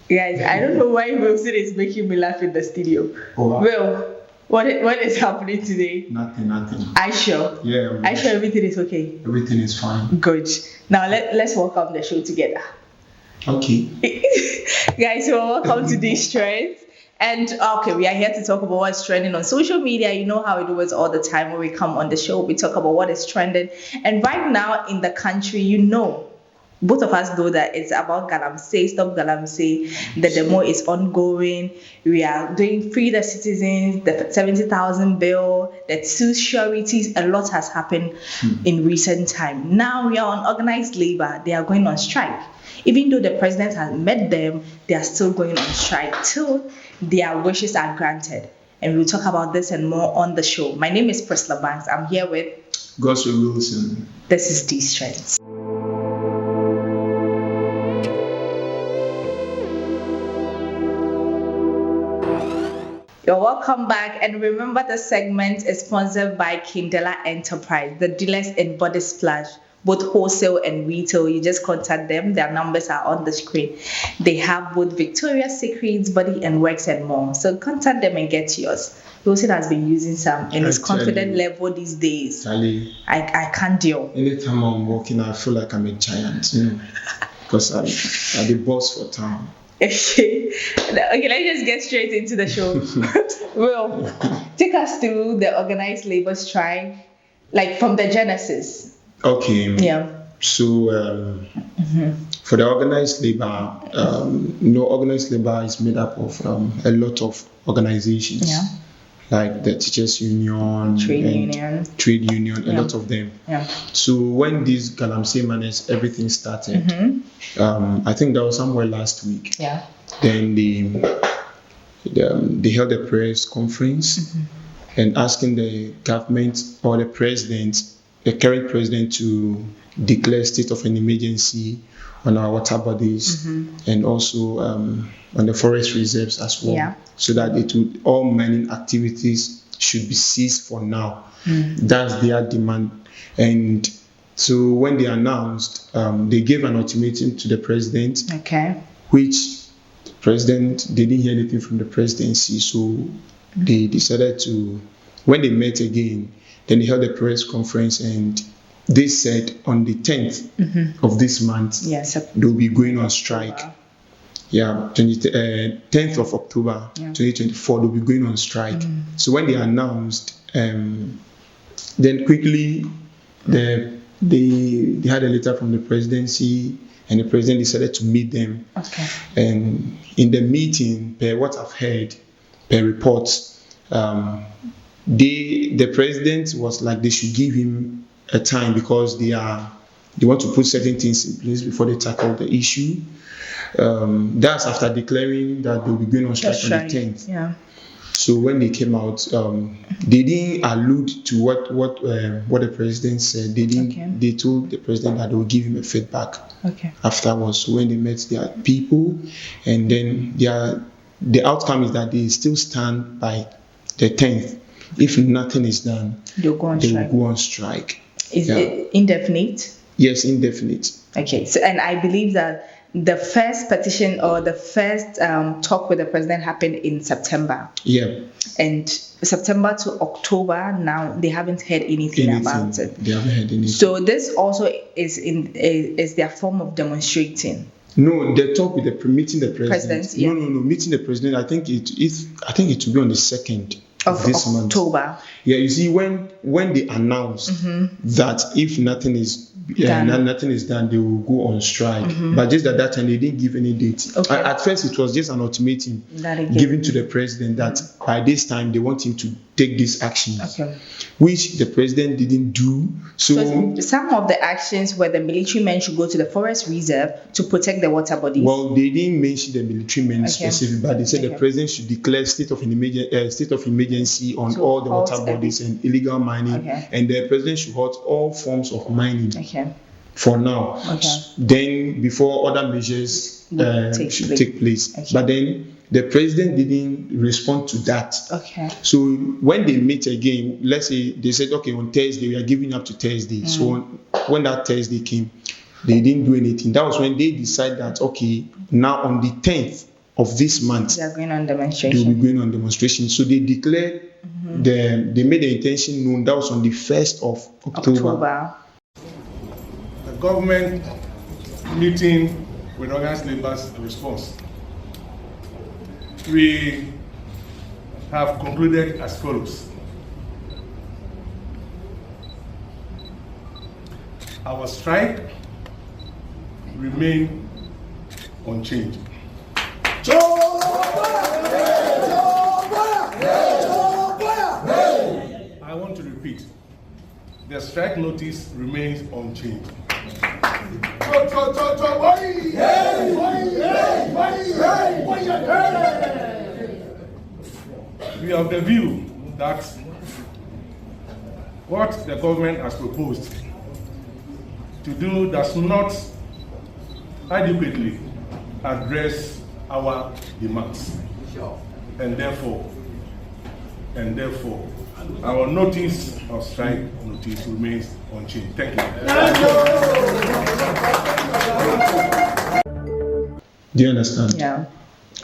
Guys, I don't know why Wilson is making me laugh in the studio. Oh, wow. Will, what is happening today? Nothing. I sure? Yeah. I sure everything is okay? Everything is fine. Good. Now let's welcome the show together. Okay. Guys, so welcome to these trends. And okay, we are here to talk about what's trending on social media. You know how we do it all the time when we come on the show. We talk about what is trending. And right now in the country, both of us know that it's about galamsey, stop galamsey. The demo is ongoing. We are doing free the citizens, the 70,000 bill, the two sureties. A lot has happened in recent time. Now we are on organized labor. They are going on strike. Even though the president has met them, they are still going on strike till their wishes are granted. And we'll talk about this and more on the show. My name is Priscilla Banks. I'm here with Goswell Wilson. This is These Trends. You're welcome back, and remember the segment is sponsored by Kindela Enterprise, the dealers in body splash, both wholesale and retail. You just contact them. Their numbers are on the screen. They have both Victoria's Secrets, Body and Works, and more. So contact them and get yours. Wilson has been using some, and his confidence level these days, I can't deal. Anytime I'm walking, I feel like I'm a giant, because I'm the boss for town. Okay, let's just get straight into the show. Will, take us through the organized labor strike, like from the genesis. Okay. Yeah. So for the organized labor, organized labor is made up of a lot of organizations. Yeah. Like the teachers union, trade union, a lot of them. Yeah. So when this galamsey managed, everything started. I think that was somewhere last week. Yeah. Then they held a press conference and asking the government or the president, the current president, to declare state of an emergency on our water bodies and also on the forest reserves as well, so that all mining activities should be ceased for now. That's their demand. And so when they announced, they gave an ultimatum to the president, which the president didn't hear anything from the presidency. So they decided to, when they met again, then they held a press conference and they said on the 10th of this month, they'll be going on strike. 10th of October 2024, they'll be going on strike. So when they announced, then quickly they had a letter from the presidency, and the president decided to meet them. And in the meeting, per what I've heard, per reports, the president was like they should give him a time because they want to put certain things in place before they tackle the issue. That's after declaring that they'll be going on strike on the 10th. Yeah. So when they came out, they didn't allude to what the president said. They didn't. They told the president that they will give him a feedback afterwards. So when they met their people, and then the outcome is that they still stand by the 10th. If nothing is done, they will go on strike. Is it indefinite? Yes, indefinite. Okay. So, and I believe that the first petition or the first talk with the president happened in September. Yeah. And September to October, now they haven't heard anything about it. They haven't heard anything. So this also is their form of demonstrating. No, they talk with meeting the president. Yeah. No, meeting the president. I think it will be on the 2nd of this October. Month. Yeah, you see, when they announce that if nothing is done, they will go on strike. But just at that time, they didn't give any date. At first, it was just an ultimatum given to the president that by this time they want him to take these actions, which the president didn't do. So some of the actions were the military men should go to the forest reserve to protect the water bodies. Well, they didn't mention the military men specifically, but they said the president should declare state of emergency on all the water bodies and illegal mining, and the president should halt all forms of mining for now. Then before other measures should take place. But then the president didn't respond to that. So when they meet again, let's say they said, on Thursday, we are giving up to Thursday. So when that Thursday came, they didn't do anything. That was when they decided that, now on the 10th, of this month, They are going on they will demonstration. be going on demonstration. So they declared, they made the intention known. That was on the 1st of October. The government meeting with organized labor's response. We have concluded as follows. Our strike remain unchanged. I want to repeat. The strike notice remains unchanged. We are of the view that what the government has proposed to do does not adequately address our demands. And therefore, our notice of strike notice remains unchanged. Thank you. Do you understand? Yeah.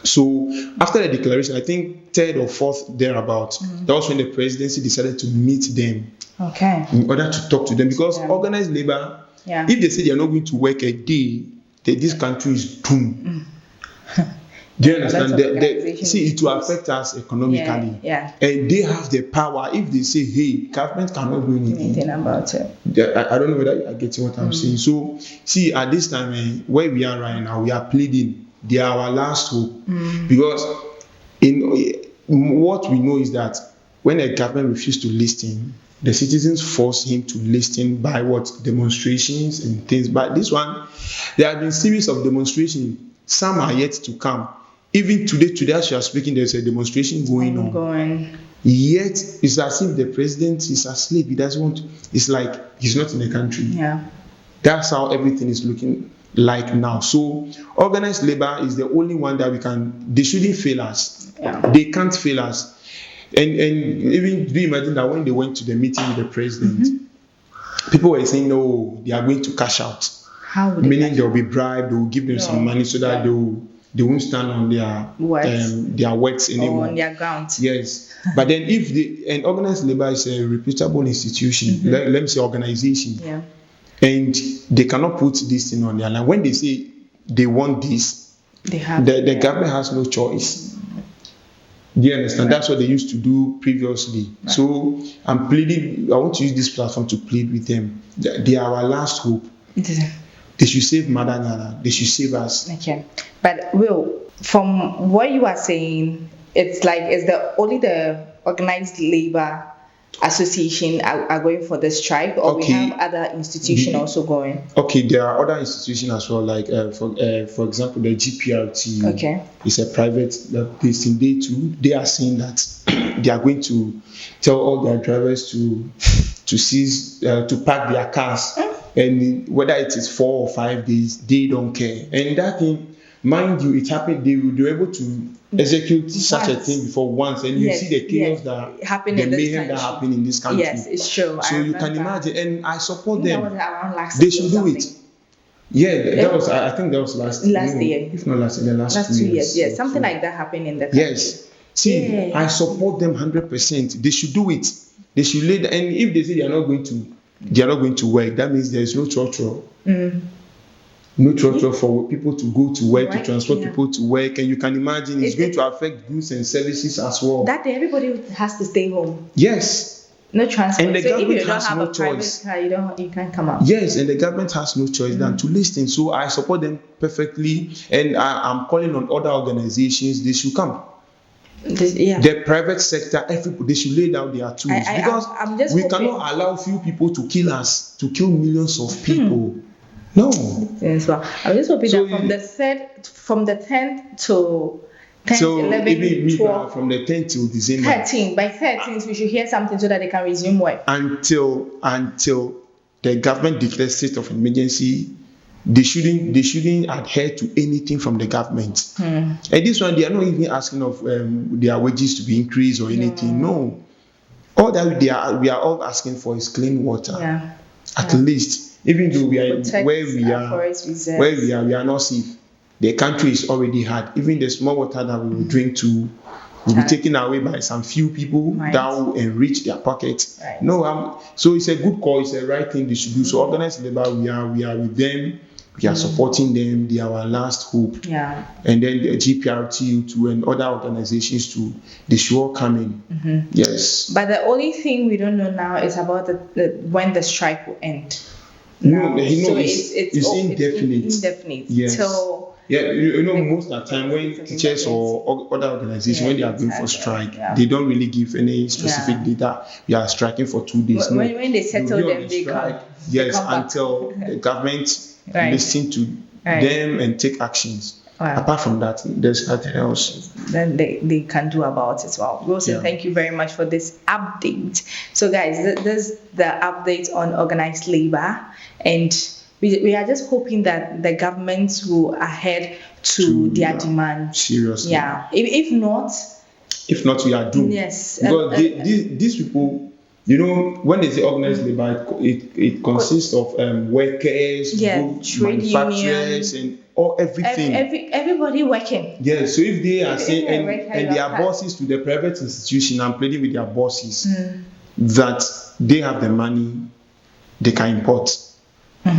So after the declaration, I think 3rd or 4th thereabout, that was when the presidency decided to meet them Okay. in order to talk to them, because organized labor, if they say they are not going to work a day, this country is doomed. Do you understand? See, it will affect us economically. Yeah. And they have the power. If they say, hey, government cannot do anything about it. I don't know whether you are getting what I'm saying. So, see, at this time, where we are right now, we are pleading. They are our last hope. Because what we know is that when a government refuses to listen, the citizens force him to listen by what? Demonstrations and things. But this one, there have been series of demonstrations. Some are yet to come. Even today as you are speaking, there's a demonstration going on. Yet, it's as if the president is asleep. He doesn't want to. It's like he's not in the country. Yeah. That's how everything is looking like now. So, organized labor is the only one that they shouldn't fail us. Yeah. They can't fail us. And even do you imagine that when they went to the meeting with the president, people were saying, no, they are going to cash out. How would Meaning they'll be bribed, they'll give them some money so that they won't stand on their words anymore. Or on their ground. Yes. But then if and organized labor is a reputable institution, let me say organization. Yeah. And they cannot put this thing on their line. When they say they want this, the government has no choice. Do you understand? That's what they used to do previously. So I'm pleading, I want to use this platform to plead with them. They are our last hope. They should save Mother Nana. They should save us. Okay. But Will, from what you are saying, it's like only the organized labor association are going for the strike, or we have other institutions also going? Okay, there are other institutions as well, like for example, the GPRT. Okay. It's a private place in day two. They are saying that they are going to tell all their drivers to cease to park their cars, and whether it is 4 or 5 days, they don't care. And that thing, mind you, it happened. They were able to execute such a thing before once, and you see the chaos that happened, the mayhem that happened in this country. Yes, it's true. So you can imagine, and I support them. That was around last they should do it. Yeah, that was. I think that was last year. If not last year, the last 2 years. Yes, something like that happened in the country. Yes. See, I support them 100%. They should do it. They should lay. And if they say they are not going to work, that means there is no torture. No torture for people to go to work, to transport people to work, and you can imagine it's going to affect goods and services as well. That day, everybody has to stay home. Yes. No transport. And the so if you government don't has have no a private choice. car, you can't come out. Yes, and the government has no choice than to listen. So I support them perfectly, and I'm calling on other organizations. They should come. The private sector, everybody, they should lay down their tools, because we cannot allow few people to kill us, to kill millions of people. No. Yes, well, I'm just hoping that from the 10th to 10th, 11th, 12th, from the 10th till December. 13th. By 13th, we should hear something so that they can resume work. Until the government declares state of emergency, they shouldn't adhere to anything from the government. And this one, they are not even asking of their wages to be increased or anything. No. All that we are all asking for is clean water. At least. Even though we are we are not safe, the country is already hard. Even the small water that we will drink to will be taken away by some few people that will enrich their pockets. No, so it's a good call. It's the right thing they should do. So organized labor, we are with them. We are supporting them. They are our last hope. Yeah. And then the GPRT too and other organizations too. They should all come in. Yes. But the only thing we don't know now is about when the strike will end. No, So it's indefinite. It's indefinite. Yes. So most of the time when teachers or other organizations, when they are going for strike, they don't really give any specific data. We are striking for 2 days. When they settle them, they come. Yes, until the government listen to them and take actions. Apart from that, there's nothing else. Then they can do about it. Well, Wilson, thank you very much for this update. So, guys, this is the update on organized labor, and we are just hoping that the government will adhere to their demands. Seriously. Yeah. If not, we are doomed. Yes. Because these people, when they say organized labor, it consists of workers, manufacturers, and everything. Everybody working. Yeah. So if they are saying and their bosses to the private institution, I'm pleading with their bosses that they have the money, they can import.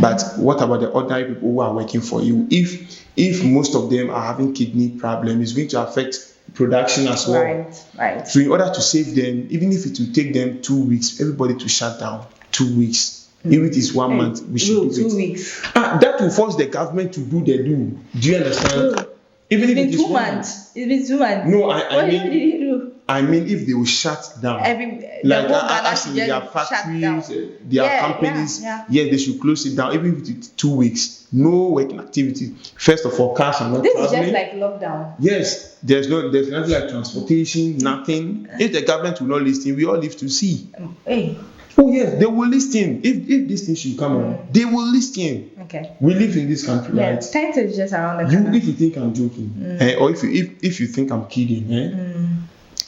But what about the ordinary people who are working for you? If most of them are having kidney problems, it's going to affect production as well. Right. So in order to save them, even if it will take them 2 weeks, everybody to shut down 2 weeks. If it is 1 month, we should do 2 weeks. That will force the government to do the do. Do you understand? Even if it is 2 months. It's been 2 months. No, what did he do? I mean, if they will shut down, actually their factories, their companies, they should close it down. Even if it's 2 weeks, no working activity. First of all, cars are not traveling. This is just like lockdown. Yes, there's nothing like transportation, nothing. If the government will not listen, we all live to see. Oh yes, they will listen. If this thing should come on, they will listen. Okay. We live in this country, right? Time is just around the corner. If you think I'm joking, or if you think I'm kidding,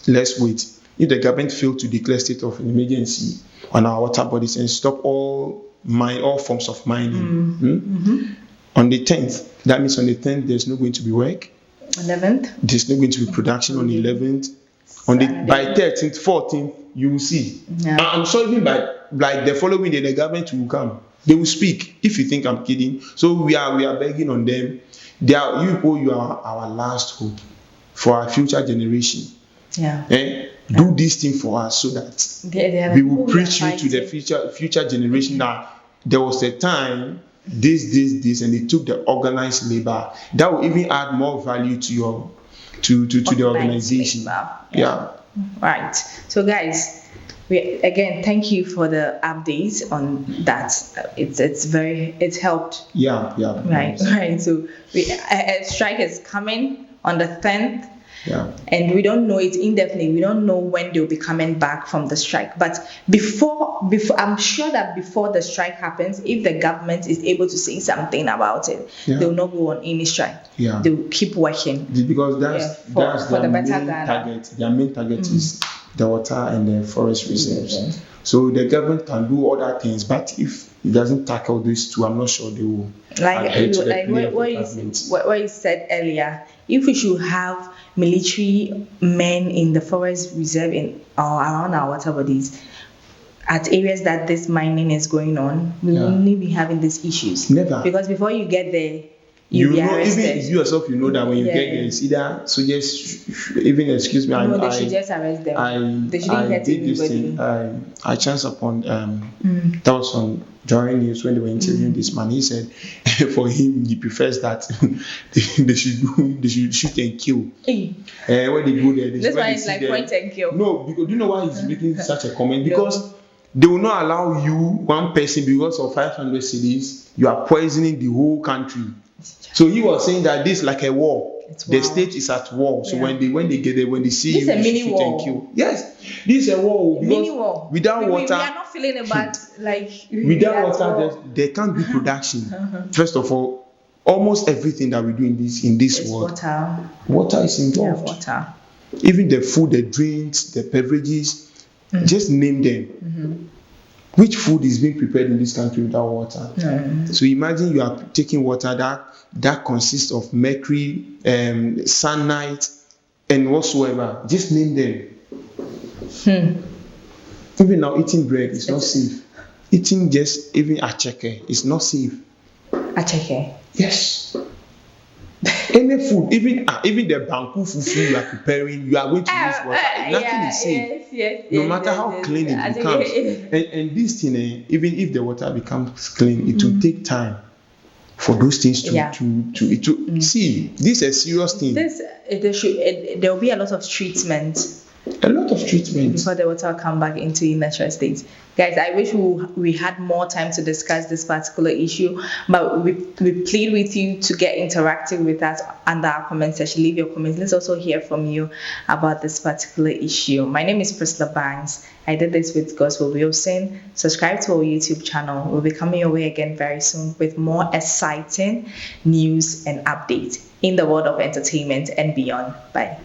let's wait. If the government failed to declare state of emergency on our water bodies and stop all forms of mining, on the 10th, that means on the 10th there's not going to be work. 11th. There's not going to be production on the 11th. By 13th, 14th, you will see. I'm sure even by like the following day, the government will come. They will speak. If you think I'm kidding, so we are begging on them. You are our last hope for our future generation. Do this thing for us so that we will preach you to the future generation that there was a time this and they took the organized labor that will even add more value to your to the organization. Right. So guys, thank you for the updates on that. It's helped. Right. So a strike is coming on the 10th. And we don't know, it's indefinite. We don't know when they'll be coming back from the strike. But before I'm sure that before the strike happens, if the government is able to say something about it, they'll not go on any strike. They'll keep working. Because that's their main target. Their main target is the water and the forest reserves. So the government can do other things, but if it doesn't tackle these two, I'm not sure they will. What you said earlier, if we should have military men in the forest reserve around our water bodies at areas that this mining is going on, we wouldn't be having these issues. Never. Because before you get there, you'll be arrested. Even you yourself, you know that when you get there, it's either even excuse me. They should just arrest them. They shouldn't hurt anybody. I chanced upon that was on Joy News when they were interviewing this man. He said for him he prefers that they should shoot and kill. When they go there, this one is like point and kill. No, because do you know why he's making such a comment? Because they will not allow you, one person, because of 500 cedis, you are poisoning the whole country. So he was saying that this is like a war. The state is at war. So when they get there, when they see this you, is a mini shoot war. And kill. Yes, this is a war. Mini war. Without water, we are not feeling about without water, there can't be production. First of all, almost everything that we do in this world, water is involved. Water. Even the food, the drinks, the beverages, just name them. Which food is being prepared in this country without water? So imagine you are taking water that consists of mercury, cyanide, and whatsoever. Just name them. Even now, eating bread is not safe. Eating just even acheke is not safe. Acheke? Yes. Any food, even the banku fufu you are preparing, you are going to use water. Nothing is safe. Yes, no matter how clean it becomes. And this thing, even if the water becomes clean, it will take time for those things to see. This is a serious thing. There will be a lot of treatment. A lot of treatment before the water will come back into its natural state. Guys, I wish we had more time to discuss this particular issue, but we plead with you to get interactive with us under our comment section. Leave your comments. Let's also hear from you about this particular issue. My name is Priscilla Banks. I did this with Gospel Wilson. Subscribe to our YouTube channel. We'll be coming your way again very soon with more exciting news and updates in the world of entertainment and beyond. Bye.